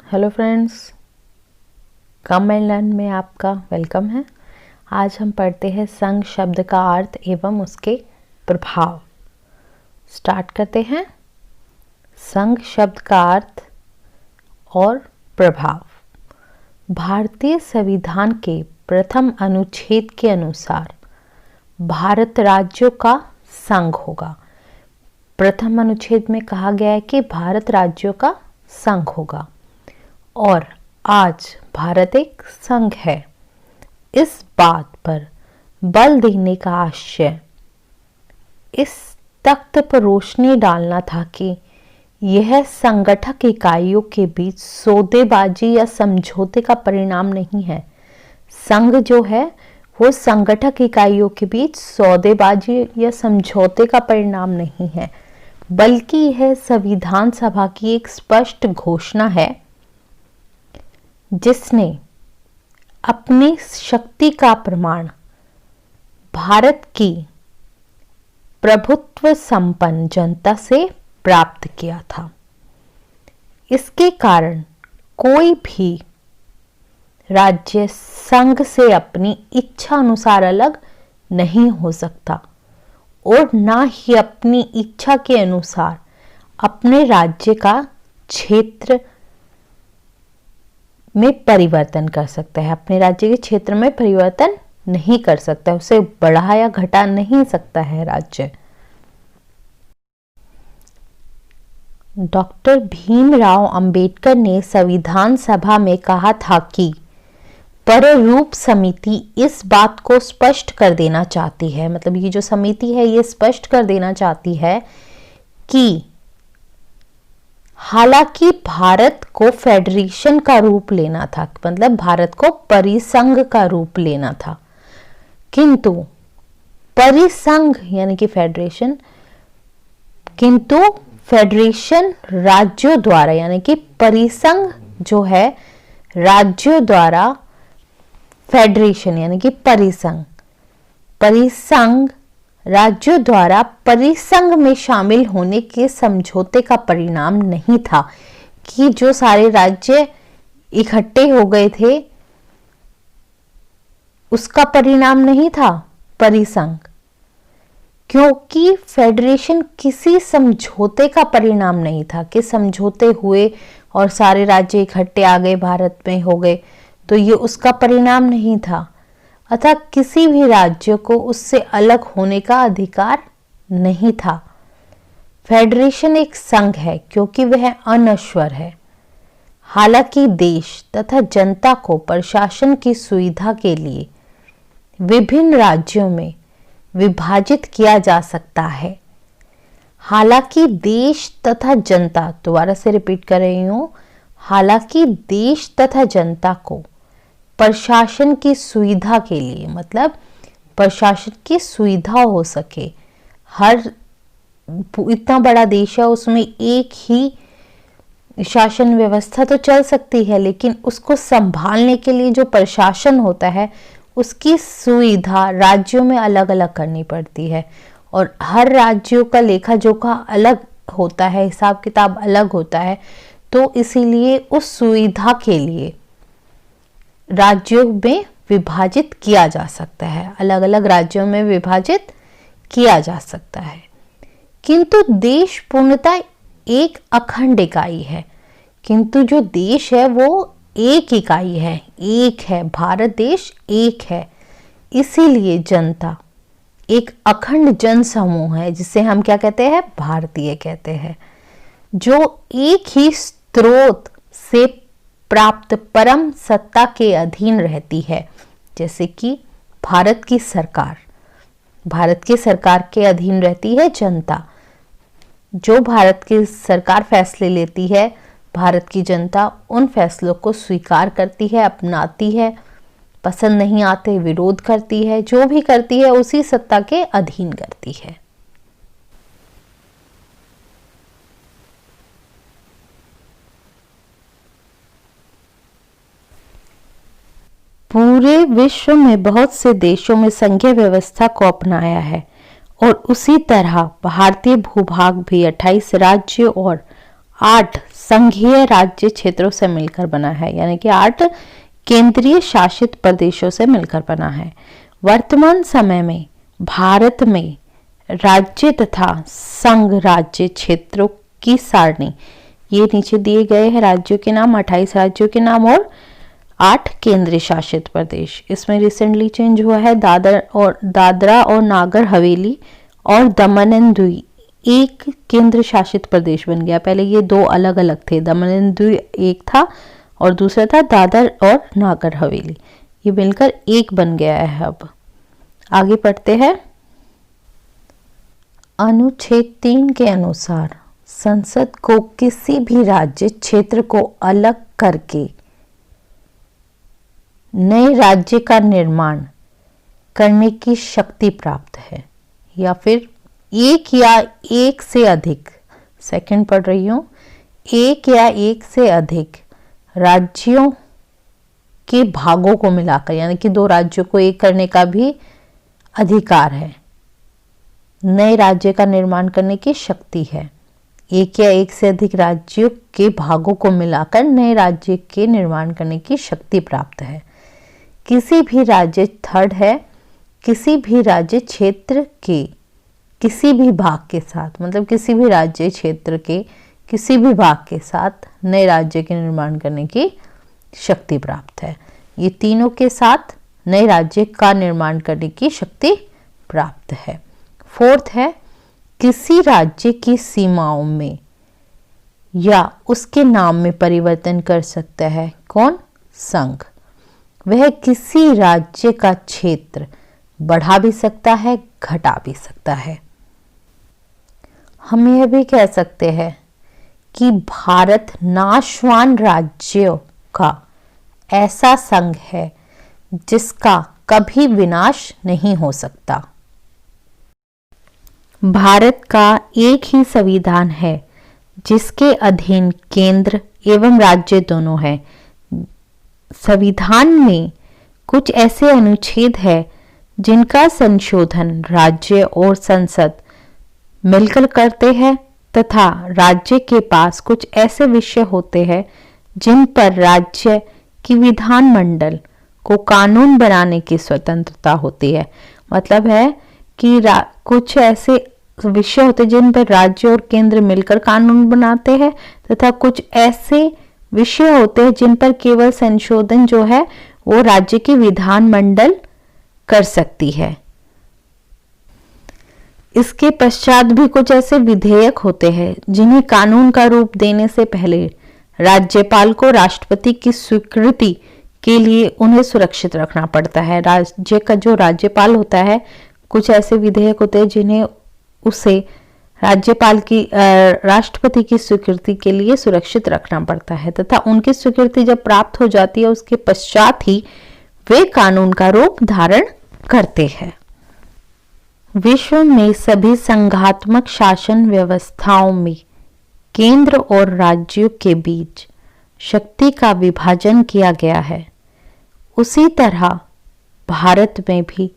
Hello friends, come and learn में आपका welcome है। आज हम पढ़ते हैं संघ शब्द का अर्थ एवं उसके प्रभाव। स्टार्ट करते हैं। संघ शब्द का अर्थ और प्रभाव। भारतीय संविधान के प्रथम अनुच्छेद के अनुसार भारत राज्यों का संघ होगा। प्रथम अनुच्छेद में कहा गया है कि भारत राज्यों का संघ होगा और आज भारत एक संघ है। इस बात पर बल देने का आशय इस तख्त पर रोशनी डालना था कि यह संगठक इकाइयों के बीच सौदेबाजी या समझौते का परिणाम नहीं है। संघ जो है वो संगठक इकाइयों के बीच सौदेबाजी या समझौते का परिणाम नहीं है, बल्कि यह संविधान सभा की एक स्पष्ट घोषणा है जिसने अपनी शक्ति का प्रमाण भारत की प्रभुत्व संपन्न जनता से प्राप्त किया था। इसके कारण कोई भी राज्य संघ से अपनी इच्छा अनुसार अलग नहीं हो सकता और ना ही अपनी इच्छा के अनुसार अपने राज्य का क्षेत्र में परिवर्तन कर सकता है। अपने राज्य के क्षेत्र में परिवर्तन नहीं कर सकता, उसे बढ़ा या घटा नहीं सकता है राज्य। डॉक्टर भीमराव अंबेडकर ने संविधान सभा में कहा था कि प्रारूप समिति इस बात को स्पष्ट कर देना चाहती है, मतलब ये जो समिति है ये स्पष्ट कर देना चाहती है कि हालांकि भारत को फेडरेशन का रूप लेना था, मतलब भारत को परिसंघ का रूप लेना था, किंतु परिसंघ यानी कि फेडरेशन, किंतु फेडरेशन राज्यों द्वारा यानी कि परिसंघ जो है राज्यों द्वारा फेडरेशन यानी कि परिसंघ राज्यों द्वारा परिसंघ में शामिल होने के समझौते का परिणाम नहीं था कि जो सारे राज्य इकट्ठे हो गए थे उसका परिणाम नहीं था परिसंघ, क्योंकि फेडरेशन किसी समझौते का परिणाम नहीं था कि समझौते हुए और सारे राज्य इकट्ठे आ गए भारत में हो गए, तो ये उसका परिणाम नहीं था। अतः किसी भी राज्य को उससे अलग होने का अधिकार नहीं था। फेडरेशन एक संघ है क्योंकि वह अनश्वर है। हालांकि देश तथा जनता को प्रशासन की सुविधा के लिए विभिन्न राज्यों में विभाजित किया जा सकता है। हालांकि देश तथा जनता, दोबारा से रिपीट कर रही हूं, हालांकि देश तथा जनता को प्रशासन की सुविधा के लिए, मतलब प्रशासन की सुविधा हो सके, हर इतना बड़ा देश है उसमें एक ही शासन व्यवस्था तो चल सकती है, लेकिन उसको संभालने के लिए जो प्रशासन होता है उसकी सुविधा राज्यों में अलग अलग करनी पड़ती है और हर राज्यों का लेखा जोखा अलग होता है, हिसाब किताब अलग होता है। तो इसीलिए उस सुविधा के लिए राज्यों में विभाजित किया जा सकता है, अलग अलग राज्यों में विभाजित किया जा सकता है, किंतु देश पूर्णतः एक अखंड इकाई है। किंतु जो देश है वो एक इकाई है, एक है, भारत देश एक है। इसीलिए जनता एक अखंड जन समूह है जिसे हम क्या कहते हैं, भारतीय कहते हैं, जो एक ही स्रोत से प्राप्त परम सत्ता के अधीन रहती है। जैसे कि भारत की सरकार, भारत की सरकार के अधीन रहती है जनता। जो भारत की सरकार फैसले लेती है, भारत की जनता उन फैसलों को स्वीकार करती है, अपनाती है, पसंद नहीं आते विरोध करती है, जो भी करती है उसी सत्ता के अधीन करती है। पूरे विश्व में बहुत से देशों में संघीय व्यवस्था को अपनाया है और उसी तरह भारतीय भूभाग भी 28 राज्यों और 8 संघीय राज्य क्षेत्रों से मिलकर बना है, यानी कि 8 केंद्रीय शासित प्रदेशों से मिलकर बना है। वर्तमान समय में भारत में राज्य तथा संघ राज्य क्षेत्रों की सारणी, ये नीचे दिए गए हैं राज्यों के नाम, 28 राज्यों के नाम और 8 केंद्रीय शासित प्रदेश। इसमें रिसेंटली चेंज हुआ है, दादरा और नागर हवेली और दमन एंड दीव एक केंद्र शासित प्रदेश बन गया। पहले ये 2 अलग अलग थे, दमन एंड दीव एक था और दूसरा था दादर और नागर हवेली, ये मिलकर एक बन गया है। अब आगे पढ़ते हैं। अनुच्छेद 3 के अनुसार संसद को किसी भी राज्य क्षेत्र को अलग करके नए राज्य का निर्माण करने की शक्ति प्राप्त है, या फिर एक या एक से अधिक, सेकंड पढ़ रही हूं, एक या एक से अधिक राज्यों के भागों को मिलाकर, यानी कि 2 राज्यों को एक करने का भी अधिकार है। नए राज्य का निर्माण करने की शक्ति है। एक या एक से अधिक राज्यों के भागों को मिलाकर नए राज्य के निर्माण करने की शक्ति प्राप्त है। किसी भी राज्य, थर्ड है, किसी भी राज्य क्षेत्र के किसी भी भाग के साथ, मतलब किसी भी राज्य क्षेत्र के किसी भी भाग के साथ नए राज्य के निर्माण करने की शक्ति प्राप्त है। ये तीनों के साथ नए राज्य का निर्माण करने की शक्ति प्राप्त है। फोर्थ है, किसी राज्य की सीमाओं में या उसके नाम में परिवर्तन कर सकता है। कौन? संघ। वह किसी राज्य का क्षेत्र बढ़ा भी सकता है, घटा भी सकता है। हम यह भी कह सकते हैं कि भारत नाशवान राज्यों का ऐसा संघ है जिसका कभी विनाश नहीं हो सकता। भारत का एक ही संविधान है जिसके अधीन केंद्र एवं राज्य दोनों हैं। संविधान में कुछ ऐसे अनुच्छेद हैं जिनका संशोधन राज्य और संसद मिलकर करते हैं, तथा राज्य के पास कुछ ऐसे विषय होते हैं जिन पर राज्य की विधानमंडल को कानून बनाने की स्वतंत्रता होती है। मतलब है कि कुछ ऐसे विषय होते हैं जिन पर राज्य और केंद्र मिलकर कानून बनाते हैं, तथा कुछ ऐसे विषय होते हैं जिन पर केवल संशोधन जो है वो राज्य की विधानमंडल कर सकती है। इसके पश्चात भी कुछ ऐसे विधेयक होते हैं जिन्हें कानून का रूप देने से पहले राज्यपाल को राष्ट्रपति की स्वीकृति के लिए उन्हें सुरक्षित रखना पड़ता है। राज्य का जो राज्यपाल होता है, कुछ ऐसे विधेयक होते हैं जिन्हें उसे राज्यपाल की राष्ट्रपति की स्वीकृति के लिए सुरक्षित रखना पड़ता है, तथा उनकी स्वीकृति जब प्राप्त हो जाती है उसके पश्चात ही वे कानून का रूप धारण करते हैं। विश्व में सभी संघात्मक शासन व्यवस्थाओं में केंद्र और राज्यों के बीच शक्ति का विभाजन किया गया है। उसी तरह भारत में भी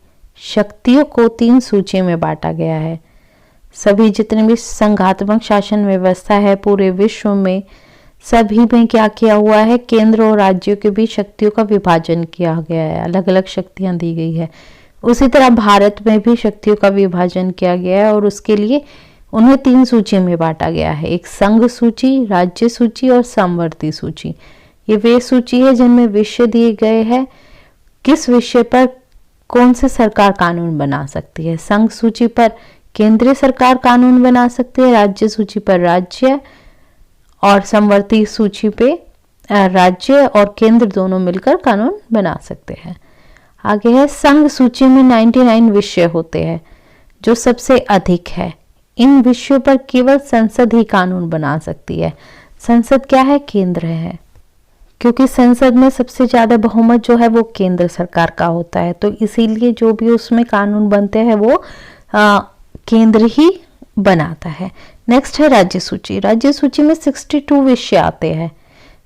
शक्तियों को 3 सूची में बांटा गया है। सभी जितने भी संघात्मक शासन व्यवस्था है पूरे विश्व में, सभी में क्या किया हुआ है, केंद्र और राज्यों के बीच शक्तियों का विभाजन किया गया है, अलग अलग शक्तियां दी गई है। उसी तरह भारत में भी शक्तियों का विभाजन किया गया है और उसके लिए उन्हें 3 सूची में बांटा गया है। एक संघ सूची, राज्य सूची और समवर्ती सूची। ये वे सूची है जिनमें विषय दिए गए हैं किस विषय पर कौन सी सरकार कानून बना सकती है। संघ सूची पर केंद्रीय सरकार कानून बना सकती है, राज्य सूची पर राज्य और समवर्ती सूची पे राज्य और केंद्र दोनों मिलकर कानून बना सकते हैं। आगे है, संघ सूची में 99 विषय होते हैं जो सबसे अधिक है। इन विषयों पर केवल संसद ही कानून बना सकती है। संसद क्या है? केंद्र है, क्योंकि संसद में सबसे ज्यादा बहुमत जो है वो केंद्र सरकार का होता है, तो इसीलिए जो भी उसमें कानून बनते हैं वो केंद्र ही बनाता है। नेक्स्ट है राज्य सूची। राज्य सूची में 62 विषय आते हैं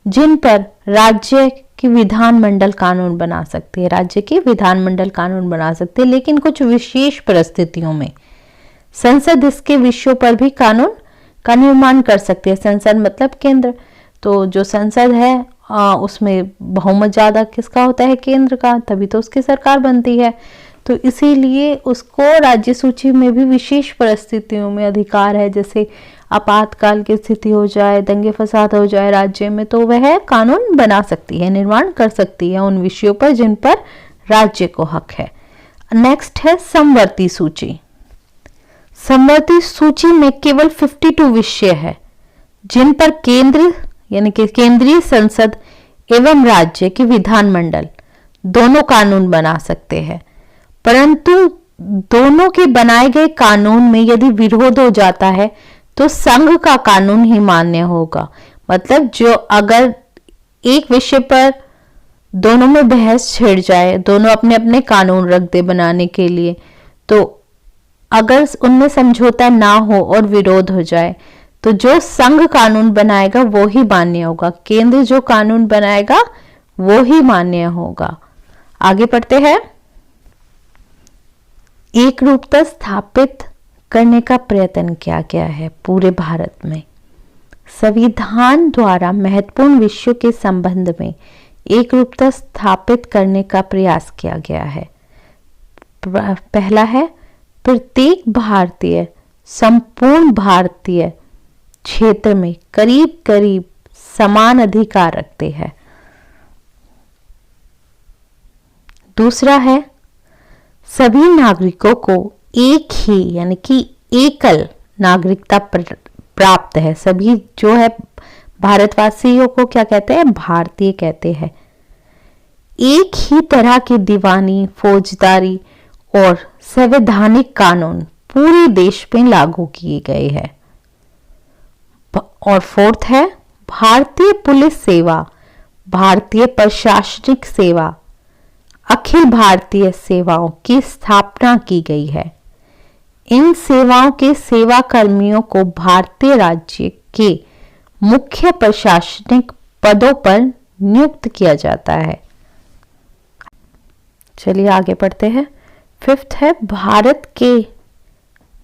जिन पर राज्य की विधानमंडल कानून बना सकती है। राज्य की विधानमंडल कानून बना सकती है, लेकिन कुछ विशेष परिस्थितियों में संसद इसके विषयों पर भी कानून का निर्माण कर सकती है। संसद मतलब केंद्र, तो जो संसद है उसमें बहुमत ज्यादा किसका होता है? केंद्र का, तभी तो उसकी सरकार बनती है। तो इसीलिए उसको राज्य सूची में भी विशेष परिस्थितियों में अधिकार है, जैसे आपातकाल की स्थिति हो जाए, दंगे फसाद हो जाए राज्य में, तो वह कानून बना सकती है, निर्माण कर सकती है उन विषयों पर जिन पर राज्य को हक है। नेक्स्ट है समवर्ती सूची। समवर्ती सूची में केवल 52 विषय है जिन पर केंद्र यानी कि केंद्रीय संसद एवं राज्य के विधानमंडल दोनों कानून बना सकते हैं, परंतु दोनों के बनाए गए कानून में यदि विरोध हो जाता है तो संघ का कानून ही मान्य होगा। मतलब जो अगर एक विषय पर दोनों में बहस छिड़ जाए, दोनों अपने अपने कानून रख दे बनाने के लिए, तो अगर उनमें समझौता ना हो और विरोध हो जाए तो जो संघ कानून बनाएगा वो ही मान्य होगा, केंद्र जो कानून बनाएगा वो ही मान्य होगा। आगे पढ़ते हैं। एक रूपता स्थापित करने का प्रयत्न किया गया है पूरे भारत में। संविधान द्वारा महत्वपूर्ण विषयों के संबंध में एक रूपता स्थापित करने का प्रयास किया गया है। पहला है, प्रत्येक भारतीय संपूर्ण भारतीय क्षेत्र में करीब करीब समान अधिकार रखते हैं। दूसरा है, सभी नागरिकों को एक ही यानी कि एकल नागरिकता प्राप्त है। सभी जो है भारतवासियों को क्या कहते हैं? भारतीय कहते हैं। एक ही तरह की दीवानी, फौजदारी और संवैधानिक कानून पूरे देश में लागू किए गए हैं। और फोर्थ है, भारतीय पुलिस सेवा, भारतीय प्रशासनिक सेवा, अखिल भारतीय सेवाओं की स्थापना की गई है। इन सेवाओं के सेवा कर्मियों को भारतीय राज्य के मुख्य प्रशासनिक पदों पर नियुक्त किया जाता है। चलिए आगे पढ़ते हैं। फिफ्थ है, भारत के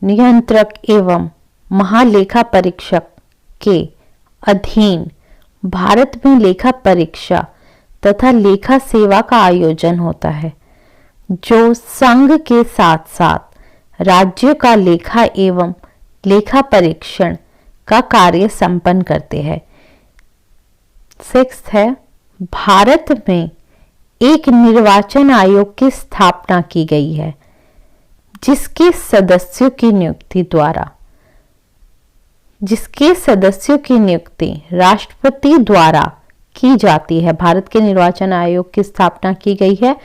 नियंत्रक एवं महालेखा परीक्षक के अधीन भारत में लेखा परीक्षा तथा लेखा सेवा का आयोजन होता है, जो संघ के साथ साथ राज्यों का लेखा एवं लेखा परीक्षण का कार्य संपन्न करते हैं। सिक्स्थ है, भारत में एक निर्वाचन आयोग की स्थापना की गई है, जिसके सदस्यों की नियुक्ति राष्ट्रपति द्वारा की जाती है। भारत के निर्वाचन आयोग की स्थापना की गई है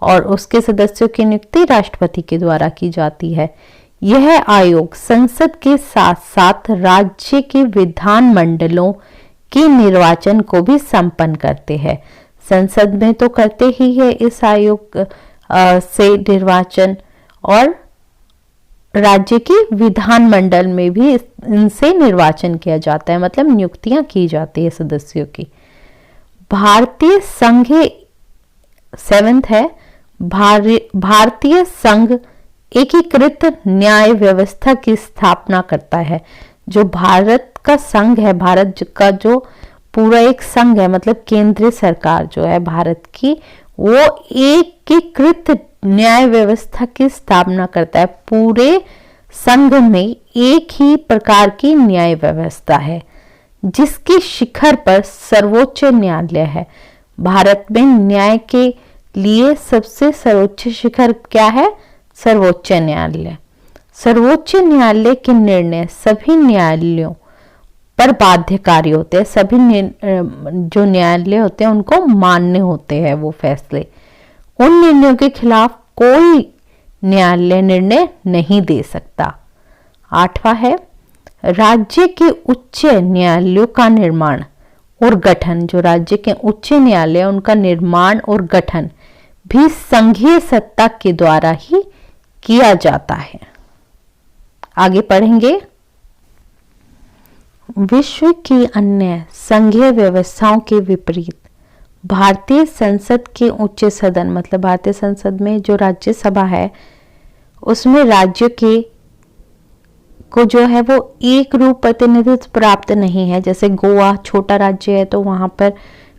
और उसके सदस्यों की नियुक्ति राष्ट्रपति के द्वारा की जाती है। यह आयोग संसद के साथ साथ राज्य के विधान मंडलों के निर्वाचन को भी संपन्न करते हैं। संसद में तो करते ही है इस आयोग से निर्वाचन, और राज्य के विधान मंडल में भी इनसे निर्वाचन किया जाता है, मतलब नियुक्तियां की जाती है सदस्यों की। भारतीय संघ, सेवेंथ है, भारतीय संघ एकीकृत न्याय व्यवस्था की स्थापना करता है। जो भारत का संघ है, भारत का जो पूरा एक संघ है, मतलब केंद्रीय सरकार जो है भारत की, वो एकीकृत न्याय व्यवस्था की स्थापना करता है। पूरे संघ में एक ही प्रकार की न्याय व्यवस्था है, जिसके शिखर पर सर्वोच्च न्यायालय है। भारत में न्याय के लिए सबसे सर्वोच्च शिखर क्या है? सर्वोच्च न्यायालय। सर्वोच्च न्यायालय के निर्णय सभी न्यायालयों पर बाध्यकारी होते हैं। सभी जो न्यायालय होते हैं उनको मान्य होते हैं वो फैसले। उन निर्णयों के खिलाफ कोई न्यायालय निर्णय नहीं दे सकता। आठवां है, राज्य के उच्च न्यायालयों का निर्माण और गठन, जो राज्य के उच्च न्यायालय उनका निर्माण और गठन भी संघीय सत्ता के द्वारा ही किया जाता है। आगे पढ़ेंगे। विश्व की अन्य संघीय व्यवस्थाओं के विपरीत भारतीय संसद के उच्च सदन, मतलब भारतीय संसद में जो राज्यसभा है, उसमें राज्यों के को जो है वो एक रूप प्रतिनिधित्व प्राप्त नहीं है। जैसे गोवा छोटा राज्य है तो वहाँ पर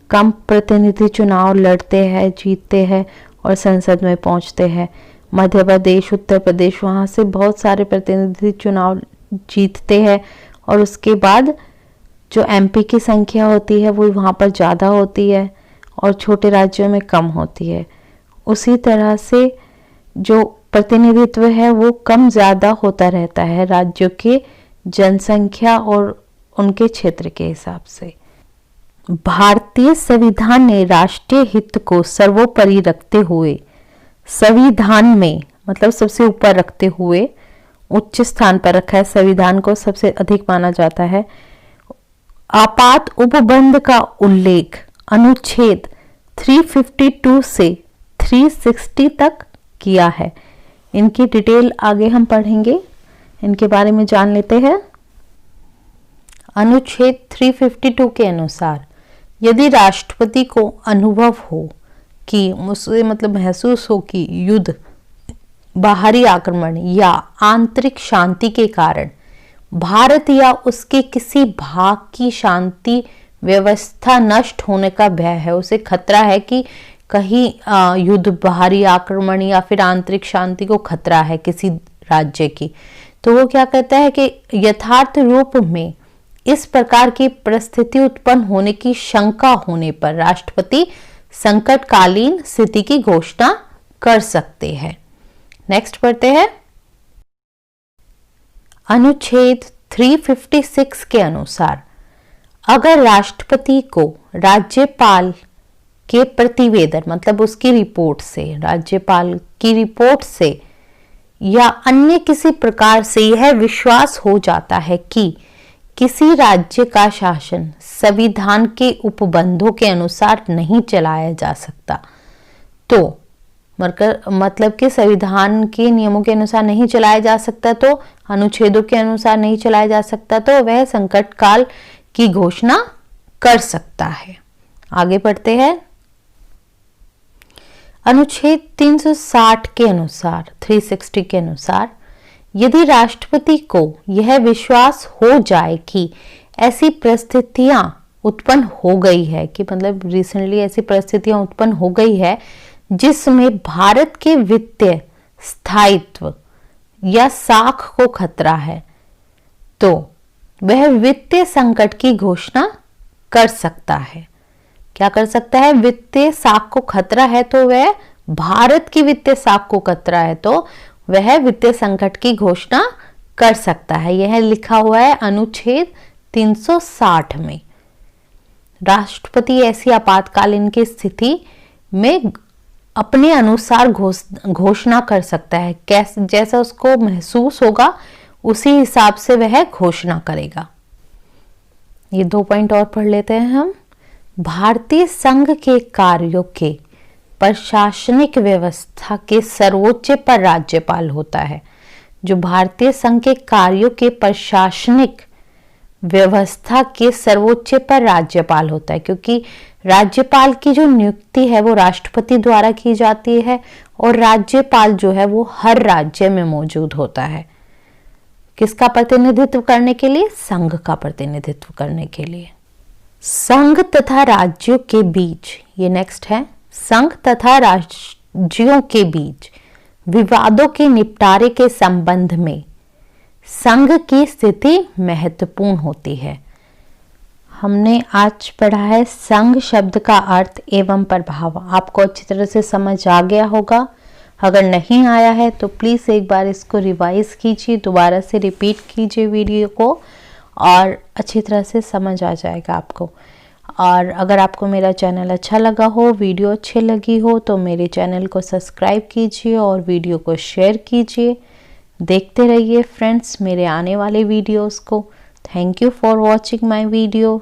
कम प्रतिनिधि चुनाव लड़ते हैं, जीतते हैं और संसद में पहुँचते हैं। मध्य प्रदेश, उत्तर प्रदेश, वहाँ से बहुत सारे प्रतिनिधि चुनाव जीतते हैं और उसके बाद जो एमपी की संख्या होती है वो वहाँ पर ज़्यादा होती है और छोटे राज्यों में कम होती है। उसी तरह से जो प्रतिनिधित्व है वो कम ज़्यादा होता रहता है राज्यों के जनसंख्या और उनके क्षेत्र के हिसाब से। भारतीय संविधान ने राष्ट्रीय हित को सर्वोपरि रखते हुए संविधान में, मतलब सबसे ऊपर रखते हुए, उच्च स्थान पर रखा है, संविधान को सबसे अधिक माना जाता है। आपात उपबंध का उल्लेख अनुच्छेद 352 से 360 तक किया है। इनकी डिटेल आगे हम पढ़ेंगे, इनके बारे में जान लेते हैं। अनुच्छेद 352 के अनुसार यदि राष्ट्रपति को अनुभव हो कि उसे मतलब महसूस हो कि युद्ध, बाहरी आक्रमण या आंतरिक शांति के कारण भारत या उसके किसी भाग की शांति व्यवस्था नष्ट होने का भय है, उसे खतरा है कि कहीं युद्ध, बाहरी आक्रमण या फिर आंतरिक शांति को खतरा है किसी राज्य की, तो वो क्या कहता है कि यथार्थ रूप में इस प्रकार की परिस्थिति उत्पन्न होने की शंका होने पर राष्ट्रपति संकटकालीन स्थिति की घोषणा कर सकते हैं। नेक्स्ट पढ़ते हैं। अनुच्छेद 356 के अनुसार अगर राष्ट्रपति को राज्यपाल के प्रतिवेदन, मतलब उसकी रिपोर्ट से, राज्यपाल की रिपोर्ट से या अन्य किसी प्रकार से यह विश्वास हो जाता है कि किसी राज्य का शासन संविधान के उपबंधों के अनुसार नहीं चलाया जा सकता, तो मतलब कि संविधान के नियमों के अनुसार नहीं चलाया जा सकता, तो अनुच्छेदों के अनुसार नहीं चलाया जा सकता, तो वह संकट काल की घोषणा कर सकता है। आगे बढ़ते हैं। अनुच्छेद 360 के अनुसार, 360 के अनुसार यदि राष्ट्रपति को यह विश्वास हो जाए कि ऐसी परिस्थितियां उत्पन्न हो गई है, कि मतलब रिसेंटली ऐसी परिस्थितियां उत्पन्न हो गई है जिसमें भारत के वित्तीय स्थायित्व या साख को खतरा है, तो वह वित्तीय संकट की घोषणा कर सकता है। क्या कर सकता है? वित्तीय साख को खतरा है तो वह, भारत की वित्तीय साख को खतरा है तो वह वित्तीय संकट की घोषणा कर सकता है। यह लिखा हुआ है अनुच्छेद 360 में। राष्ट्रपति ऐसी आपातकालीन की स्थिति में अपने अनुसार घोषणा कर सकता है, जैसा उसको महसूस होगा उसी हिसाब से वह घोषणा करेगा। ये 2 पॉइंट और पढ़ लेते हैं हम। भारतीय संघ के कार्यों के प्रशासनिक व्यवस्था के सर्वोच्च पर राज्यपाल होता है। जो भारतीय संघ के कार्यों के प्रशासनिक व्यवस्था के सर्वोच्च पर राज्यपाल होता है, क्योंकि राज्यपाल की जो नियुक्ति है वो राष्ट्रपति द्वारा की जाती है और राज्यपाल जो है वो हर राज्य में मौजूद होता है। किसका प्रतिनिधित्व करने के लिए? संघ का प्रतिनिधित्व करने के लिए। संघ तथा राज्यों के बीच, ये नेक्स्ट है, संघ तथा राज्यों के बीच विवादों के निपटारे के संबंध में संघ की स्थिति महत्वपूर्ण होती है। हमने आज पढ़ा है संघ शब्द का अर्थ एवं प्रभाव। आपको अच्छी तरह से समझ आ गया होगा। अगर नहीं आया है तो प्लीज़ एक बार इसको रिवाइज कीजिए, दोबारा से रिपीट कीजिए वीडियो को और अच्छी तरह से समझ आ जाएगा आपको। और अगर आपको मेरा चैनल अच्छा लगा हो, वीडियो अच्छी लगी हो, तो मेरे चैनल को सब्सक्राइब कीजिए और वीडियो को शेयर कीजिए। देखते रहिए फ्रेंड्स मेरे आने वाले वीडियोस को। Thank you for watching my video.